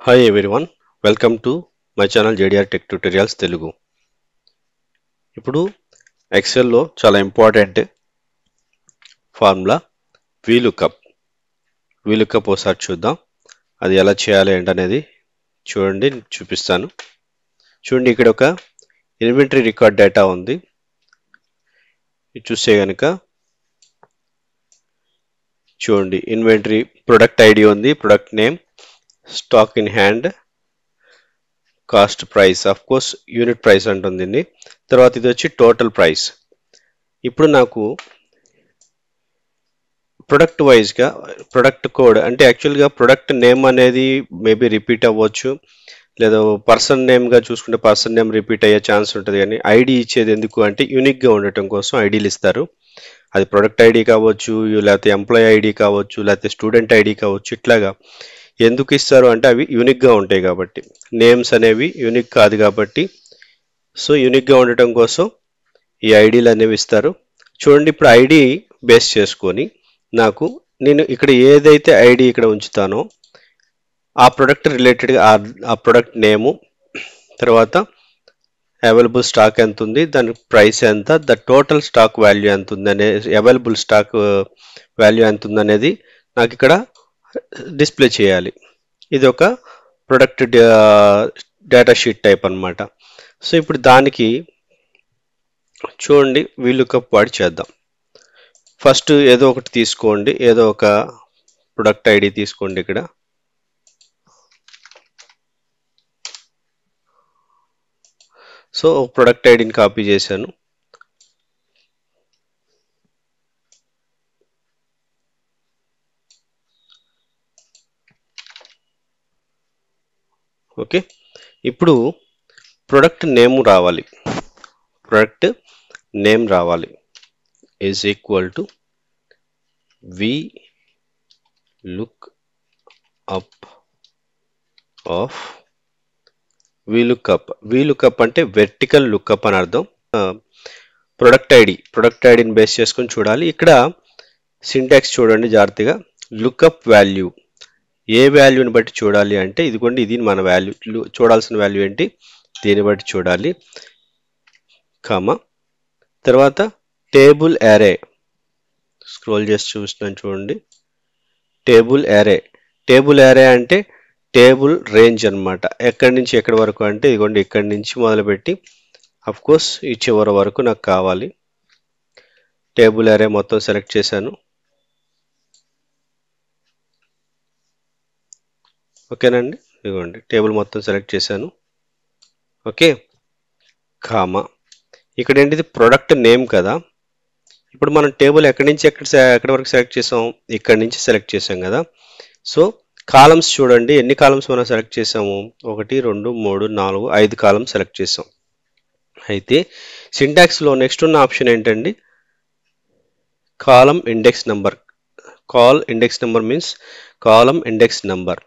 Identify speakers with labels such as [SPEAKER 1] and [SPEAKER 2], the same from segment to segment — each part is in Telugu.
[SPEAKER 1] Hi everyone, welcome to my channel JDR Tech Tutorials Telugu. ఇప్పుడు Excel లో చాలా ఇంపార్టెంట్ ఫార్ములా VLOOKUP. VLOOKUP ఒకసారి చూద్దాం. అది ఎలా చేయాలి ఏంటనేది చూడండి, చూపిస్తాను. చూడండి, ఇక్కడ ఒక ఇన్వెంటరీ రికార్డ్ డేటా ఉంది. ఇది చూస్తే గనుక చూడండి, ఇన్వెంటరీ ప్రొడక్ట్ ఐడి ఉంది, product name, stock in hand, cost price, of course unit price అంటుంది. తర్వాత ఇది వచ్చి టోటల్ ప్రైస్. ఇప్పుడు నాకు ప్రొడక్ట్ వైజ్గా ప్రొడక్ట్ కోడ్ అంటే యాక్చువల్గా ప్రొడక్ట్ నేమ్ అనేది మేబీ రిపీట్ అవ్వచ్చు, లేదా పర్సన్ నేమ్గా చూసుకుంటే పర్సన్ నేమ్ రిపీట్ అయ్యే ఛాన్స్ ఉంటుంది. కానీ ఐడి ఇచ్చేది ఎందుకు అంటే యూనిక్గా ఉండటం కోసం ఐడీలు ఇస్తారు. అది ప్రొడక్ట్ ఐడి కావచ్చు, లేకపోతే ఎంప్లాయీ ఐడి కావచ్చు, లేకపోతే స్టూడెంట్ ఐడి కావచ్చు. ఇట్లాగా ఎందుకు ఇస్తారు అంటే అవి యూనిక్గా ఉంటాయి కాబట్టి. నేమ్స్ అనేవి యూనిక్ కాదు కాబట్టి, సో యూనిక్గా ఉండటం కోసం ఈ ఐడీలు అనేవి ఇస్తారు. చూడండి, ఇప్పుడు ఐడి బేస్ చేసుకొని నేను ఇక్కడ ఏదైతే ఐడి ఇక్కడ ఉంచుతానో ఆ ప్రొడక్ట్ రిలేటెడ్గా ఆ ప్రొడక్ట్ నేము, తర్వాత అవైలబుల్ స్టాక్ ఎంత ఉంది, దాని ప్రైస్ ఎంత, ద టోటల్ స్టాక్ వాల్యూ ఎంత ఉంది అనేది, అవైలబుల్ స్టాక్ వాల్యూ ఎంత ఉంది అనేది నాకు ఇక్కడ డిస్ప్లే చేయాలి. ఇది ఒక ప్రొడక్ట్ డేటా షీట్ టైప్ అన్నమాట. సో ఇప్పుడు దానికి చూడండి VLOOKUP వాడి చేద్దాం. ఫస్ట్ ఏదో ఒకటి తీసుకోండి, ఏదో ఒక ప్రొడక్ట్ ఐడి తీసుకోండి. ఇక్కడ సో ప్రొడక్ట్ ఐడిని కాపీ చేశాను. ఓకే, ఇప్పుడు ప్రొడక్ట్ నేమ్ రావాలి. ప్రొడక్ట్ నేమ్ రావాలి is equal to VLOOKUP of VLOOKUP అంటే వెర్టికల్ లుక్అప్ అని అర్థం. ప్రొడక్ట్ ఐడిని బేస్ చేసుకొని చూడాలి. ఇక్కడ సింటాక్స్ చూడండి జాగ్రత్తగా. లుక్అప్ వాల్యూ ఏ వాల్యూని బట్టి చూడాలి అంటే ఇదిగోండి, ఇది మన వాల్యూ. చూడాల్సిన వాల్యూ ఏంటి, దీన్ని బట్టి చూడాలి. తర్వాత టేబుల్ యారే, స్క్రోల్ చేసి చూస్తున్నాను చూడండి. టేబుల్ యారే అంటే టేబుల్ రేంజ్ అన్నమాట. ఎక్కడి నుంచి ఎక్కడి వరకు అంటే ఇదిగోండి, ఇక్కడి నుంచి మొదలుపెట్టి అఫ్ కోర్స్ ఈ చివరి వరకు నాకు కావాలి. టేబుల్ యారే మొత్తం సెలెక్ట్ చేశాను. ఓకేనండి, ఇదిగోండి టేబుల్ మొత్తం సెలెక్ట్ చేశాను. ఓకే, ఇక్కడ ఏంటిది ప్రొడక్ట్ నేమ్ కదా. ఇప్పుడు మనం టేబుల్ ఎక్కడి నుంచి ఎక్కడి వరకు సెలెక్ట్ చేసాం, ఇక్కడి నుంచి సెలెక్ట్ చేసాం కదా. సో కాలమ్స్ చూడండి, ఎన్ని కాలమ్స్ మనం సెలెక్ట్ చేసాము, 1 2 3 4 5 కాలమ్స్ సెలెక్ట్ చేసాం. అయితే సింటాక్స్లో నెక్స్ట్ ఉన్న ఆప్షన్ ఏంటండి, column index number. Index number means column index number.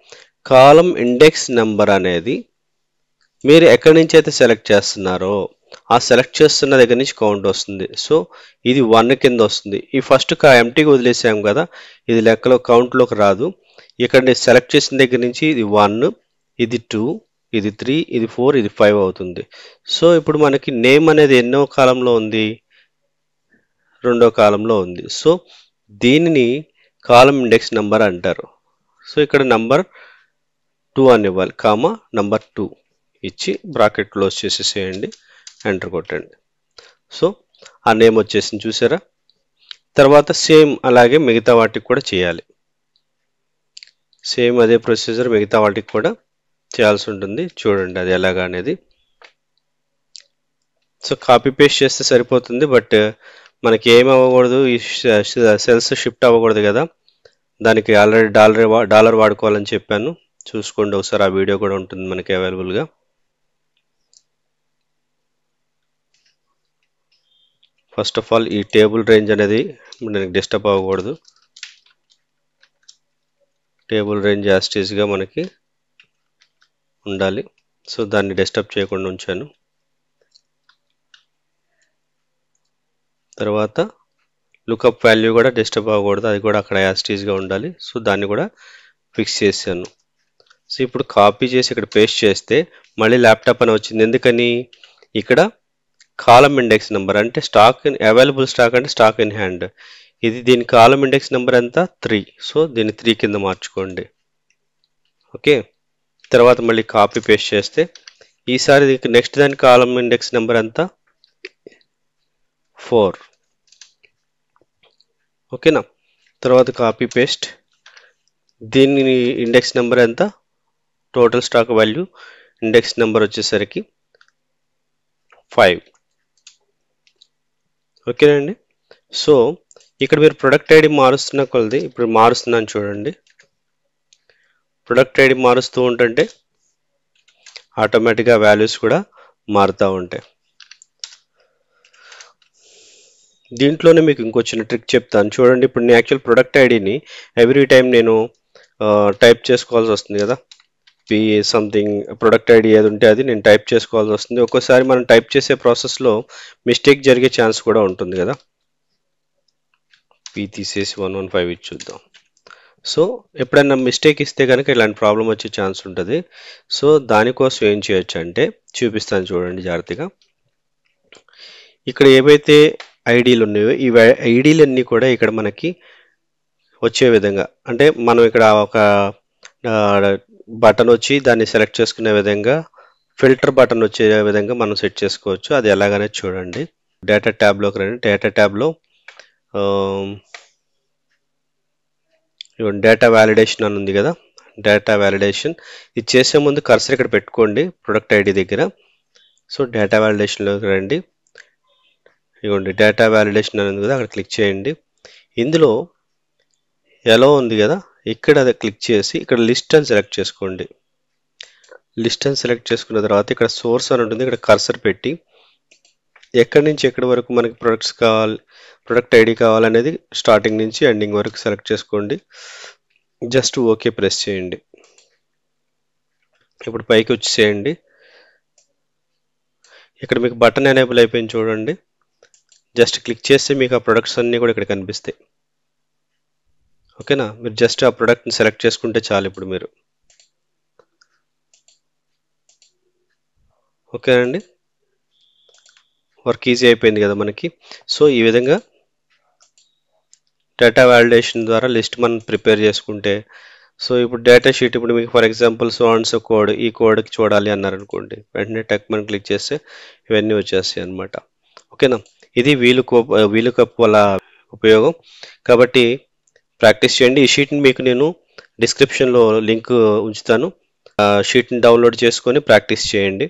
[SPEAKER 1] Column index number అనేది మీరు ఎక్కడి నుంచి అయితే సెలెక్ట్ చేస్తున్నారో ఆ సెలెక్ట్ చేస్తున్న దగ్గర నుంచి కౌంట్ వస్తుంది. సో ఇది 1 కింద వస్తుంది. ఈ ఫస్ట్ ఎంటీగా వదిలేసాం కదా, ఇది లెక్కలో కౌంట్లోకి రాదు. ఇక్కడ నేను సెలెక్ట్ చేసిన దగ్గర నుంచి ఇది 1, ఇది 2, ఇది 3, ఇది 4, ఇది 5 అవుతుంది. సో ఇప్పుడు మనకి నేమ్ అనేది ఎన్నో కాలంలో ఉంది, రెండో కాలంలో ఉంది. సో దీనిని కాలం ఇండెక్స్ నెంబర్ అంటారు. సో ఇక్కడ నంబర్ 2 అని ఇవ్వాలి, నంబర్ 2 ఇచ్చి బ్రాకెట్ క్లోజ్ చేసేసేయండి, ఎంటర్ కొట్టండి. సో ఆ నేమ్ వచ్చేసింది, చూసారా. తర్వాత సేమ్ అలాగే మిగతా వాటికి కూడా చేయాలి. సేమ్ అదే ప్రొసీజర్ మిగతా వాటికి కూడా చేయాల్సి ఉంటుంది. చూడండి అది ఎలాగా అనేది. సో కాపీ పేస్ట్ చేస్తే సరిపోతుంది, బట్ మనకి ఏమి అవ్వకూడదు, ఈ సెల్స్ షిఫ్ట్ అవ్వకూడదు కదా. దానికి ఆల్రెడీ డాలర్ వాడుకోవాలని చెప్పాను, చూసుకోండి ఒకసారి. ఆ వీడియో కూడా ఉంటుంది మనకి అవైలబుల్గా. ఫస్ట్ ఆఫ్ ఆల్ ఈ టేబుల్ రేంజ్ అనేది మనకి డిస్టర్బ్ అవ్వకూడదు. టేబుల్ రేంజ్ యాస్టీస్గా మనకి ఉండాలి. సో దాన్ని డిస్టర్బ్ చేయకుండా ఉంచాను. తర్వాత లుకప్ వాల్యూ కూడా డిస్టర్బ్ అవ్వకూడదు, అది కూడా అక్కడ యాస్టీస్గా ఉండాలి. సో దాన్ని కూడా ఫిక్స్ చేశాను. సో ఇప్పుడు కాపీ చేసి ఇక్కడ పేస్ట్ చేస్తే మళ్ళీ ల్యాప్టాప్ అని వచ్చింది. ఎందుకని? ఇక్కడ కాలమ్ ఇండెక్స్ నెంబర్ అంటే స్టాక్ ఇన్ అవైలబుల్ స్టాక్ అంటే స్టాక్ ఇన్ హ్యాండ్. ఇది దీని కాలమ్ ఇండెక్స్ నెంబర్ ఎంత? 3. సో దీన్ని 3 కింద మార్చుకోండి. ఓకే, తర్వాత మళ్ళీ కాపీ పేస్ట్ చేస్తే ఈసారి నెక్స్ట్ దాని కాలమ్ ఇండెక్స్ నెంబర్ ఎంత? 4. ఓకేనా, తర్వాత కాపీ పేస్ట్, దీని ఇండెక్స్ నెంబర్ ఎంత? Total stock value index number వచ్చేసరికి 5. ఓకేనండి. సో ఇక్కడ మీరు ప్రొడక్ట్ ఐడి మారుస్తున్న కొలది, ఇప్పుడు మారుస్తున్నాను చూడండి. ప్రొడక్ట్ ఐడి మారుస్తూ ఉంటుంటే ఆటోమేటిక్గా వాల్యూస్ కూడా మారుతూ ఉంటాయి. దీంట్లోనే మీకు ఇంకో చిన్న ట్రిక్ చెప్తాను చూడండి. ఇప్పుడు నేను యాక్చువల్ ప్రొడక్ట్ ఐడిని ఎవ్రీ టైం నేను టైప్ చేసుకోవాల్సి వస్తుంది కదా. పి సంథింగ్ ప్రొడక్ట్ ఐడి ఏది ఉంటే అది నేను టైప్ చేసుకోవాల్సి వస్తుంది. ఒక్కోసారి మనం టైప్ చేసే ప్రాసెస్లో మిస్టేక్ జరిగే ఛాన్స్ కూడా ఉంటుంది కదా. పి తీసేసి 115 ఇచ్చి చూద్దాం. సో ఎప్పుడైనా మిస్టేక్ ఇస్తే కనుక ఇలాంటి ప్రాబ్లం వచ్చే ఛాన్స్ ఉంటుంది. సో దానికోసం ఏం చేయొచ్చు అంటే చూపిస్తాను చూడండి జాగ్రత్తగా. ఇక్కడ ఏవైతే ఐడీలు ఉన్నాయో ఈ ఐడీలన్నీ కూడా ఇక్కడ మనకి వచ్చే విధంగా, అంటే మనం ఇక్కడ ఒక బటన్ వచ్చి దాన్ని సెలెక్ట్ చేసుకునే విధంగా, ఫిల్టర్ బటన్ వచ్చే విధంగా మనం సెట్ చేసుకోవచ్చు. అది ఎలాగనే చూడండి. డేటా ట్యాబ్లోకి రండి. డేటా ట్యాబ్లో డేటా వ్యాలిడేషన్ అని ఉంది కదా. డేటా వ్యాలిడేషన్ ఇది చేసే ముందు కర్సర్ ఇక్కడ పెట్టుకోండి ప్రొడక్ట్ ఐడి దగ్గర. సో డేటా వ్యాలిడేషన్లోకి రండి. ఇవ్వండి డేటా వ్యాలిడేషన్ అని ఉంది కదా, అక్కడ క్లిక్ చేయండి. ఇందులో ఎలా ఉంది కదా, ఇక్కడ అది క్లిక్ చేసి ఇక్కడ లిస్ట్ అని సెలెక్ట్ చేసుకోండి. లిస్ట్ అని సెలెక్ట్ చేసుకున్న తర్వాత ఇక్కడ సోర్స్ అని ఉంటుంది, ఇక్కడ కర్సర్ పెట్టి ఎక్కడి నుంచి ఎక్కడి వరకు మనకి ప్రొడక్ట్స్ కావాలి, ప్రొడక్ట్ ఐడి కావాలనేది స్టార్టింగ్ నుంచి ఎండింగ్ వరకు సెలెక్ట్ చేసుకోండి. జస్ట్ ఓకే ప్రెస్ చేయండి. ఇప్పుడు పైకి వచ్చేసేయండి. ఇక్కడ మీకు బటన్ ఎనేబుల్ అయిపోయింది చూడండి. జస్ట్ క్లిక్ చేస్తే మీకు ఆ ప్రొడక్ట్స్ అన్నీ కూడా ఇక్కడ కనిపిస్తాయి. ఓకేనా, మీరు జస్ట్ ఆ ప్రొడక్ట్ని సెలెక్ట్ చేసుకుంటే చాలు ఇప్పుడు మీరు. ఓకేనండి, వర్క్ ఈజీ అయిపోయింది కదా మనకి. సో ఈ విధంగా డేటా వ్యాలిడేషన్ ద్వారా లిస్ట్ మనం ప్రిపేర్ చేసుకుంటే, సో ఇప్పుడు డేటా షీట్ ఇప్పుడు మీకు for example so and so code, ఈ కోడ్కి చూడాలి అన్నారనుకోండి, వెంటనే టెక్ మనం క్లిక్ చేస్తే ఇవన్నీ వచ్చేస్తాయి అన్నమాట. ఓకేనా, ఇది వీలుకప్ వల్ల ఉపయోగం. కాబట్టి ప్రాక్టీస్ చేయండి. ఈ షీట్ని మీకు నేను డిస్క్రిప్షన్లో లింక్ ఉంచుతాను. షీట్ని డౌన్లోడ్ చేసుకొని ప్రాక్టీస్ చేయండి.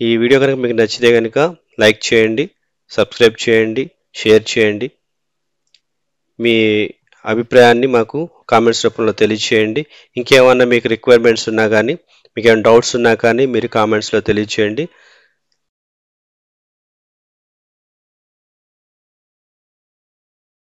[SPEAKER 1] ఈ వీడియో కనుక మీకు నచ్చితే కనుక లైక్ చేయండి, సబ్స్క్రైబ్ చేయండి, షేర్ చేయండి. మీ అభిప్రాయాన్ని మాకు కామెంట్స్ రూపంలో తెలియచేయండి. ఇంకేమన్నా మీకు రిక్వైర్మెంట్స్ ఉన్నా కానీ, మీకు ఏమైనా డౌట్స్ ఉన్నా కానీ మీరు కామెంట్స్లో తెలియచేయండి.